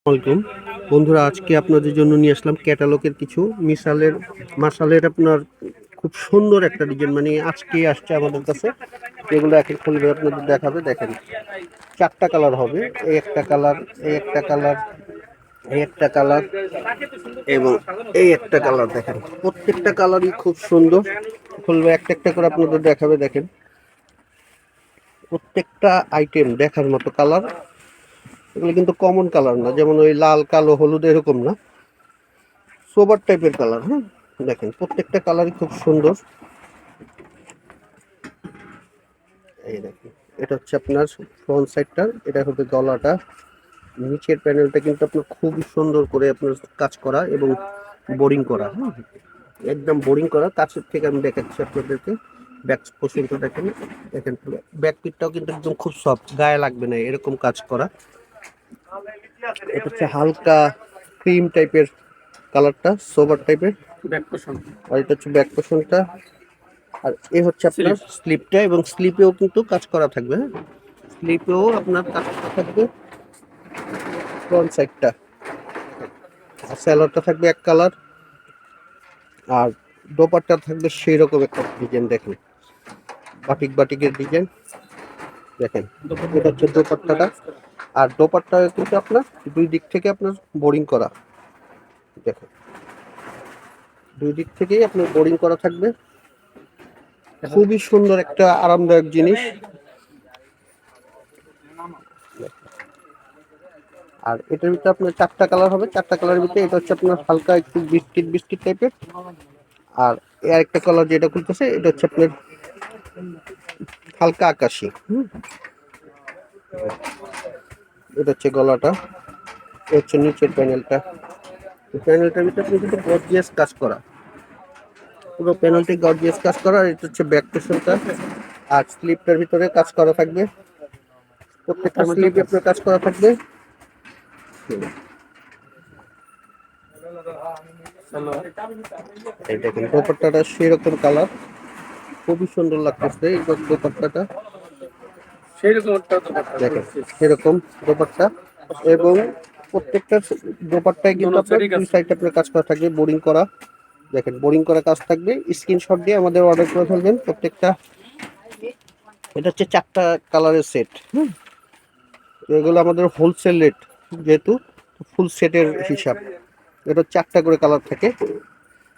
Welcome বন্ধুরা, আজকে আপনাদের জন্য নিয়ে আসলাম ক্যাটালগের কিছু মার্শালের আপনার খুব সুন্দর একটা ডিজাইন, মানে আজকে আসছে আমাদের কাছে। এগুলো এখন খুলবে আপনাদের দেখাবে। দেখেন, চারটা কালার হবে। এই একটা কালার, এই একটা কালার, এই একটা কালার এবং এই একটা কালার। দেখেন, প্রত্যেকটা কালারই খুব সুন্দর। খুলবে একটা একটা করে আপনাদের দেখাবে। দেখেন, প্রত্যেকটা আইটেম দেখার মতো কালার। এগুলো কিন্তু কমন কালার না, যেমন ওই লাল, কালো, হলুদ এরকম না, সোবার টাইপের কালার। হ্যাঁ, দেখেন প্রত্যেকটা কালারই খুব সুন্দর। এই দেখেন, এটা হচ্ছে আপনার ফ্রন্ট সাইডটা, এটা হবে গলাটা। নিচের প্যানেলটা কিন্তু আপনার খুবই সুন্দর করে আপনার কাজ করা এবং বোরিং করা। হ্যাঁ, একদম বোরিং করা। কাছের থেকে আমি দেখাচ্ছি আপনাদেরকে। ব্যাক পোর্শনটা দেখেন, দেখেন ব্যাক পিটটাও কিন্তু একদম খুব সফট, গায়ে লাগবে না এরকম কাজ করা। এটা হচ্ছে হালকা ক্রিম টাইপের কালারটা, সোবার টাইপের ব্যাক পোর্শন। আর এটা হচ্ছে ব্যাক পোর্শনটা। আর এ হচ্ছে আপনার স্লিপটা, এবং স্লিপেও কিন্তু কাজ করা থাকবে। হ্যাঁ, স্লিপেও আপনার কাজ করা থাকবে। ফ্রন্ট সাইডটা আর স্যালোয়ারটা থাকবে এক কালার, আর দোপাট্টা থাকবে সেই রকম একটা ডিজাইন। দেখেন, বাটিকের ডিজাইন। দেখেন, এটা হচ্ছে দোপাট্টাটা। আর দোপাট্টা কিন্তু আপনার দুই দিক থেকে আপনার বোরিং করা। দেখেন, দুই দিক থেকেই আপনার বোরিং করা থাকবে। খুবই সুন্দর একটা আরামদায়ক জিনিস। আর এটার ভিতরে আপনার চারটা কালার হবে। চারটা কালারের ভিতরে এটা হচ্ছে আপনার হালকা একটু বিস্কিট টাইপের। আর একটা কালার যেটা খুলতেছে, এটা হচ্ছে আপনার হালকা আকাশি। এটা হচ্ছে গলাটা, এটা হচ্ছে নিচের প্যানেলটা। প্যানেলটার ভিতরে আপনি কিন্তু গর্জিয়াস কাজ করা, পুরো প্যানেলটি গর্জিয়াস কাজ করা। আর এটা হচ্ছে ব্যাক পোর্শনটা। আর স্লিপটার ভিতরে কাজ করা থাকবে, প্রত্যেকটা স্লিপে আপনার কাজ করা থাকবে। এই দেখেন, দোপাট্টাটা সেরকম কালার, খুবই সুন্দর লাগতেছে এই দোপাট্টাটা। দেখেন, সেরকম দোপাট্টা। এবং প্রত্যেকটা দোপাট্টায় কিন্তু আপনার দুই সাইডে আপনার কাজ করা থাকবে, বোরিং করা। দেখেন, বোরিং করা কাজ থাকবে। স্ক্রিনশট দিয়ে আমাদের অর্ডার করে ফেলবেন প্রত্যেকটা। এটা হচ্ছে চারটা কালারের সেট। এগুলো আমাদের হোলসেল রেট, যেহেতু ফুল সেটের হিসাব। এটা চারটা করে কালার থাকে।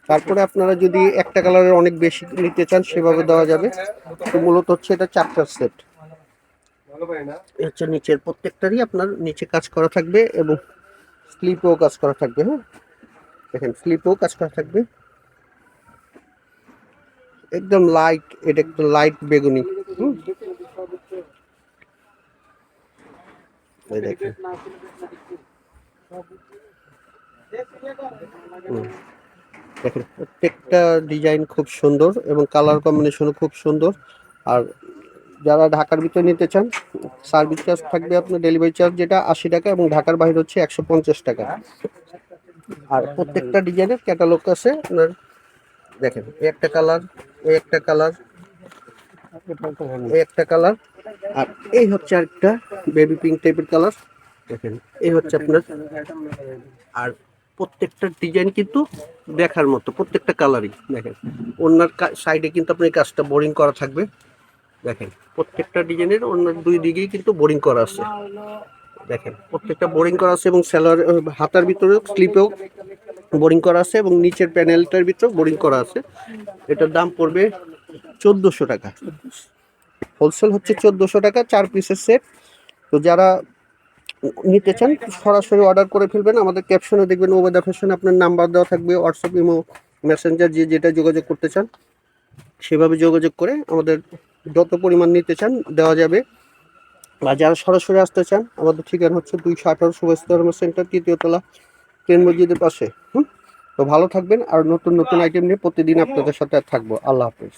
তারপরে আপনারা যদি একটা কালারের অনেক বেশি নিতে চান, সেভাবে দেওয়া যাবে। তো মূলত হচ্ছে এটা চারটার সেট। হচ্ছে নিচের প্রত্যেকটারই আপনার নিচে কাজ করা থাকবে, এবং স্লিপেও কাজ করা থাকবে। হ্যাঁ, দেখেন, স্লিপেও কাজ করা থাকবে। একদম লাইট, এটা একটু লাইট বেগুনি। দেখেন, দেখেন প্রত্যেকটা ডিজাইন খুব সুন্দর এবং কালার কম্বিনেশনও খুব সুন্দর। আর যারা ঢাকার ভিতরে নিতে চান, সার্ভিস চার্জ থাকবে আপনার, ডেলিভারি চার্জ যেটা 80 টাকা, এবং ঢাকার বাইরে হচ্ছে 150 টাকা। আর প্রত্যেকটা ডিজাইনের ক্যাটালগ আছে আপনার। দেখেন, এই একটা কালার, এই একটা কালার, এই একটা কালার, আর এই হচ্ছে আরেকটা বেবি পিঙ্ক টাইপের কালার। দেখেন, এই হচ্ছে আপনার। আর প্রত্যেকটা ডিজাইন কিন্তু দেখার মতো, প্রত্যেকটা কালারই। দেখেন, ওনার সাইডে কিন্তু আপনার এই কাজটা বোরিং করা থাকবে। দেখেন, প্রত্যেকটা ডিজাইনের ওনার দুই দিকেই কিন্তু বোরিং করা আছে। দেখেন, প্রত্যেকটা বোরিং করা আছে, এবং সেলার হাতার ভিতরেও স্লিপেও বোরিং করা আছে, এবং নিচের প্যানেলটার ভিতরেও বোরিং করা আছে। এটার দাম পড়বে 1400 টাকা। হোলসেল হচ্ছে 1400 টাকা, 4 পিসের সেট। তো যারা নিতে চান সরাসরি অর্ডার করে ফেলবেন। আমাদের ক্যাপশনে দেখবেন ওবেদা ফ্যাশনে আপনার নাম্বার দেওয়া থাকবে, হোয়াটসঅ্যাপ, ইমো, মেসেঞ্জার, যে যেটা যোগাযোগ করতে চান সেভাবে যোগাযোগ করে আমাদের যত পরিমাণ নিতে চান দেওয়া যাবে। আর যারা সরাসরি আসতে চান, আমাদের ঠিকানা হচ্ছে 218 সুভাষ সেন্টার, 3য় তলা, ট্রেন মসজিদের পাশে। তো ভালো থাকবেন। আর নতুন নতুন আইটেম নিয়ে প্রতিদিন আপনাদের সাথে থাকবো। আল্লাহ হাফেজ।